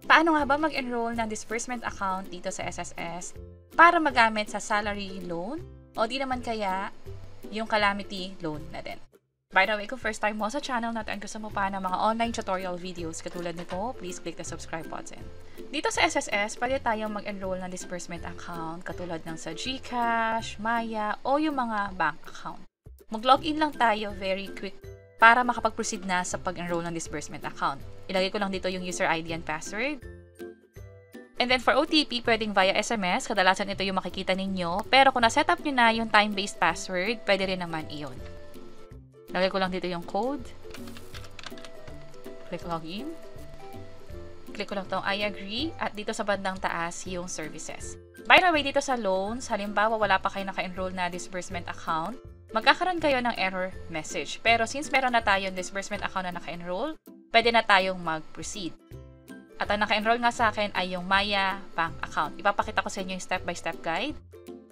Paano nga ba mag-enroll ng disbursement account dito sa SSS para magamit sa salary loan o di naman kaya yung calamity loan na din? By the way, kung first time mo sa channel natin, gusto mo pa ng mga online tutorial videos katulad nito, please click the subscribe button. Dito sa SSS, pwede tayong mag-enroll ng disbursement account katulad ng sa GCash, Maya, o yung mga bank account. Mag-login lang tayo very quick para makapag-proceed na sa pag-enroll ng disbursement account. Ilagay ko lang dito yung user ID and password. And then for OTP, pwedeng via SMS. Kadalasan ito yung makikita ninyo. Pero kung na-set up nyo na yung time-based password, pwede rin naman iyon. Lagay ko lang dito yung code. Click login. Click ko lang itong I agree. At dito sa bandang taas, yung services. By the way, dito sa loans, halimbawa wala pa kayo naka-enroll na disbursement account, magkakaroon kayo ng error message. Pero since meron na tayong disbursement account na naka-enroll, pwede na tayong mag-proceed. At ang naka-enroll nga sa akin ay yung Maya Bank account. Ipapakita ko sa inyo yung step-by-step guide.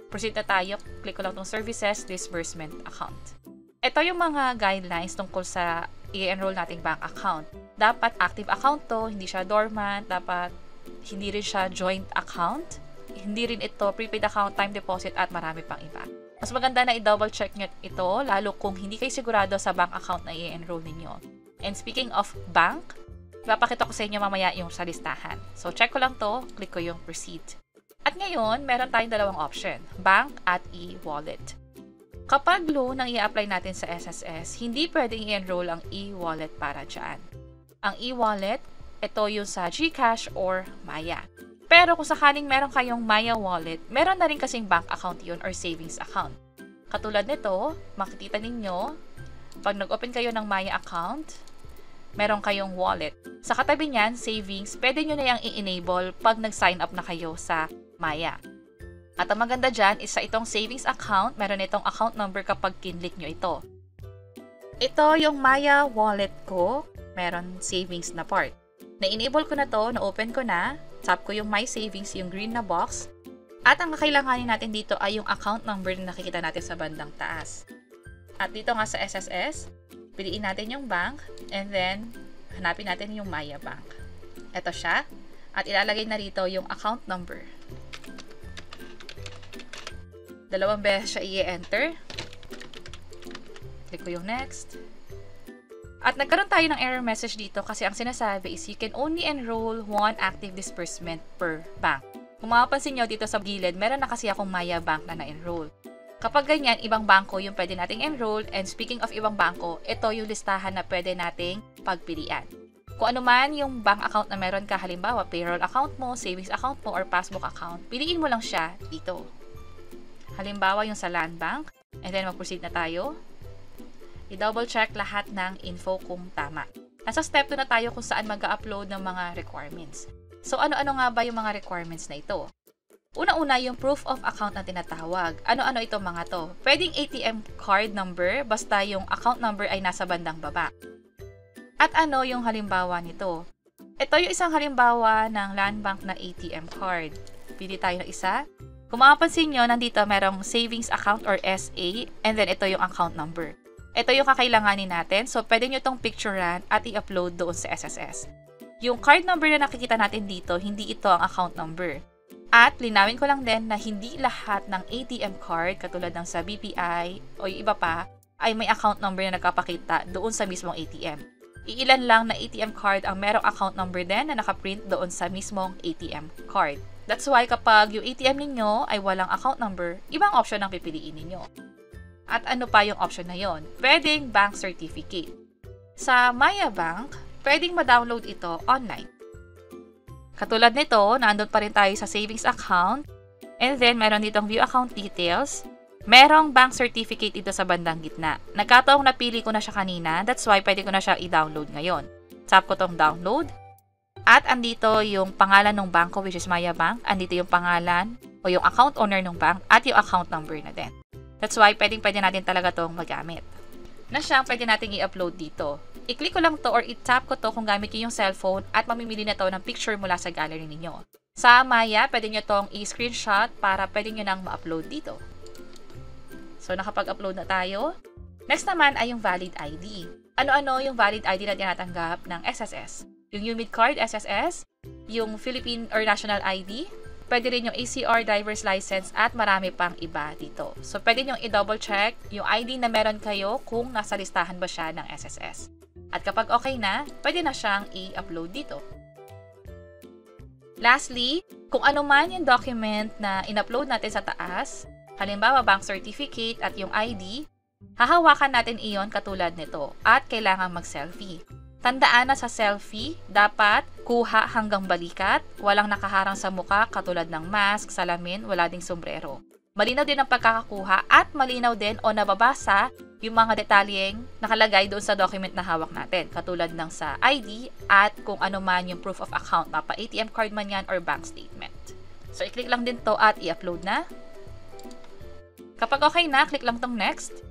Proceed na tayo. Click ko lang itong services, disbursement account. Ito yung mga guidelines tungkol sa i-enroll nating bank account. Dapat active account to, hindi siya dormant, dapat hindi rin siya joint account, hindi rin ito prepaid account, time deposit at marami pang iba. Mas maganda na i-double check nyo ito, lalo kung hindi kayo sigurado sa bank account na i-enroll ninyo. And speaking of bank, ipapakita ko sa inyo mamaya yung sa listahan. So check ko lang to, click ko yung proceed. At ngayon, meron tayong dalawang option, bank at e-wallet. Kapag loan ang i-apply natin sa SSS, hindi pwedeng i-enroll ang e-wallet para dyan. Ang e-wallet, ito yung sa GCash or Maya. Pero kung sakaling meron kayong Maya wallet, meron na rin kasing bank account yun or savings account. Katulad nito, makikita ninyo, pag nag-open kayo ng Maya account, meron kayong wallet. Sa katabi niyan, savings, pwede nyo na yung i-enable pag nag-sign up na kayo sa Maya. At ang maganda dyan is sa itong savings account, meron itong account number kapag kinlik nyo ito. Ito yung Maya wallet ko, meron savings na part. Na-enable ko na to, na-open ko na, tap ko yung My Savings, yung green na box. At ang kakailanganin natin dito ay yung account number na nakikita natin sa bandang taas. At dito nga sa SSS, piliin natin yung bank, and then hanapin natin yung Maya Bank. Ito siya, at ilalagay na rito yung account number. Dalawang beses siya i-enter. Click ko yung next. At nagkaroon tayo ng error message dito kasi ang sinasabi is you can only enroll one active disbursement per bank. Kung mapapansin nyo dito sa gilid, meron na kasi akong Maya Bank na na-enroll. Kapag ganyan, ibang bangko yung pwede nating enroll, and speaking of ibang bangko, ito yung listahan na pwede nating pagpilian. Kung ano man yung bank account na meron ka, halimbawa payroll account mo, savings account mo, or passbook account, piliin mo lang siya dito. Halimbawa yung sa Land Bank, and then mag-proceed na tayo. I-double check lahat ng info kung tama. Nasa step 2 na tayo kung saan mag-upload ng mga requirements. So ano-ano nga ba yung mga requirements na ito? Una-una yung proof of account na tinatawag. Ano-ano itong mga to? Pwedeng ATM card number, basta yung account number ay nasa bandang baba. At ano yung halimbawa nito? Ito yung isang halimbawa ng Land Bank na ATM card. Pili tayo ng isa. Kung mapapansin nyo, nandito merong savings account or SA, and then ito yung account number. Ito yung kakailanganin natin, so pwede nyo itong picturean at i-upload doon sa SSS. Yung card number na nakikita natin dito, hindi ito ang account number. At linawin ko lang din na hindi lahat ng ATM card, katulad ng sa BPI o yung iba pa, ay may account number na nagpapakita doon sa mismong ATM. Iilan lang na ATM card ang merong account number din na nakaprint doon sa mismong ATM card. That's why kapag yung ATM ninyo ay walang account number, ibang option ang pipiliin ninyo. At ano pa yung option na yon? Pwedeng bank certificate. Sa Maya Bank, pwedeng ma-download ito online. Katulad nito, nandun pa rin tayo sa savings account, and then meron ditong view account details. Merong bank certificate dito sa bandang gitna. Nagkataong napili ko na siya kanina, that's why pwede ko na siya i-download ngayon. Tap ko tong download. At andito yung pangalan ng banko, which is Maya Bank. Andito yung pangalan o yung account owner ng bank at yung account number na din. That's why pwede natin talaga itong magamit. Na siyang pwede natin i-upload dito. I-click ko lang to or i-tap ko to kung gamit yung cellphone at mamimili na to ng picture mula sa gallery ninyo. Sa Maya, pwede nyo tong i-screenshot para pwede nyo nang ma-upload dito. So, nakapag-upload na tayo. Next naman ay yung valid ID. Ano-ano yung valid ID na tinatanggap ng SSS? Yung UMID card SSS, yung Philippine or National ID, pwede rin yung ACR, driver's license, at marami pang iba dito. So, pwede nyo i-double check yung ID na meron kayo kung nasa listahan ba siya ng SSS. At kapag okay na, pwede na siyang i-upload dito. Lastly, kung ano man yung document na in-upload natin sa taas, halimbawa bank certificate at yung ID, hahawakan natin iyon katulad nito at kailangan mag-selfie. Tandaan na sa selfie, dapat kuha hanggang balikat, walang nakaharang sa muka katulad ng mask, salamin, wala ding sombrero. Malinaw din ang pagkakakuha at malinaw din o nababasa yung mga detalyeng nakalagay doon sa document na hawak natin, katulad ng sa ID at kung ano man yung proof of account, mapa ATM card man yan or bank statement. So, i-click lang din to at i-upload na. Kapag okay na, click lang tong next.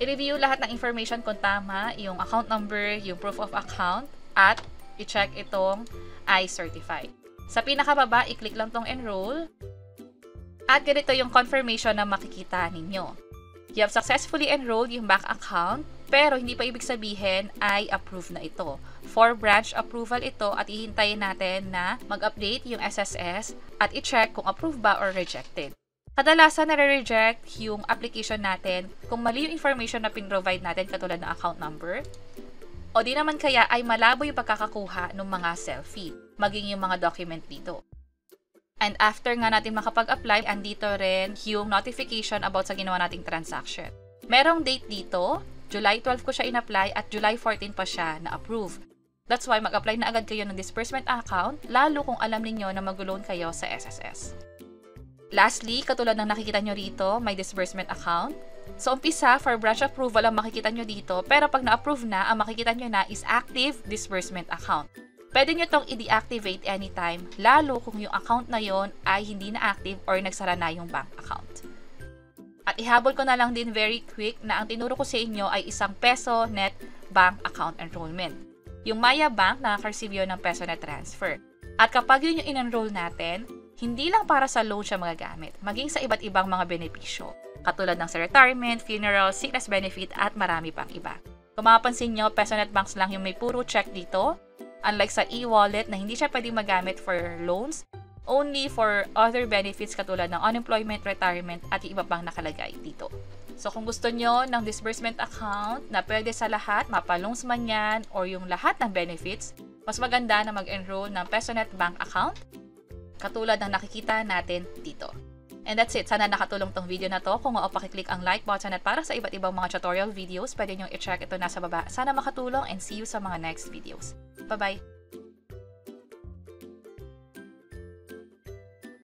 I-review lahat ng information kung tama, yung account number, yung proof of account, at i-check itong I-certify. Sa pinakababa, i-click lang tong enroll. At ganito yung confirmation na makikita ninyo. You have successfully enrolled yung bank account, pero hindi pa ibig sabihin ay approve na ito. For branch approval ito at ihintayin natin na mag-update yung SSS at i-check kung approved ba or rejected. Kadalasan nare-reject yung application natin kung mali yung information na pin-provide natin katulad ng account number, o di naman kaya ay malabo yung pagkakakuha ng mga selfie, maging yung mga document dito. And after nga natin makapag-apply, andito rin yung notification about sa ginawa nating transaction. Merong date dito, July 12 ko siya in-apply at July 14 pa siya na-approve. That's why mag-apply na agad kayo ng disbursement account, lalo kung alam niyo na mag-loan kayo sa SSS. Lastly, katulad ng nakikita nyo rito, may disbursement account. So, umpisa, for branch approval ang makikita nyo dito, pero pag na-approve na, ang makikita nyo na is active disbursement account. Pwede nyo itong i-deactivate anytime, lalo kung yung account na yon ay hindi na active or nagsara na yung bank account. At ihabol ko na lang din very quick na ang tinuro ko sa inyo ay ₱1 net bank account enrollment. Yung Maya Bank nakaka-receive yun ng peso net transfer. At kapag yun yung in-enroll natin, hindi lang para sa loan siya magagamit, maging sa iba't ibang mga benepisyo, katulad ng sa retirement, funeral, sickness benefit, at marami pang iba. Kung mapapansin nyo, peso net banks lang yung may puro check dito, unlike sa e-wallet na hindi siya pwedeng magamit for loans, only for other benefits katulad ng unemployment, retirement, at iba pang nakalagay dito. So kung gusto nyo ng disbursement account na pwede sa lahat, mapa-loans man yan, or yung lahat ng benefits, mas maganda na mag-enroll ng PesoNet Bank account, katulad ng nakikita natin dito. And that's it. Sana nakatulong tong video na to. Kung pakiclick ang like button at para sa iba't ibang mga tutorial videos, pwede nyo i-check ito nasa baba. Sana makatulong and see you sa mga next videos. Bye-bye!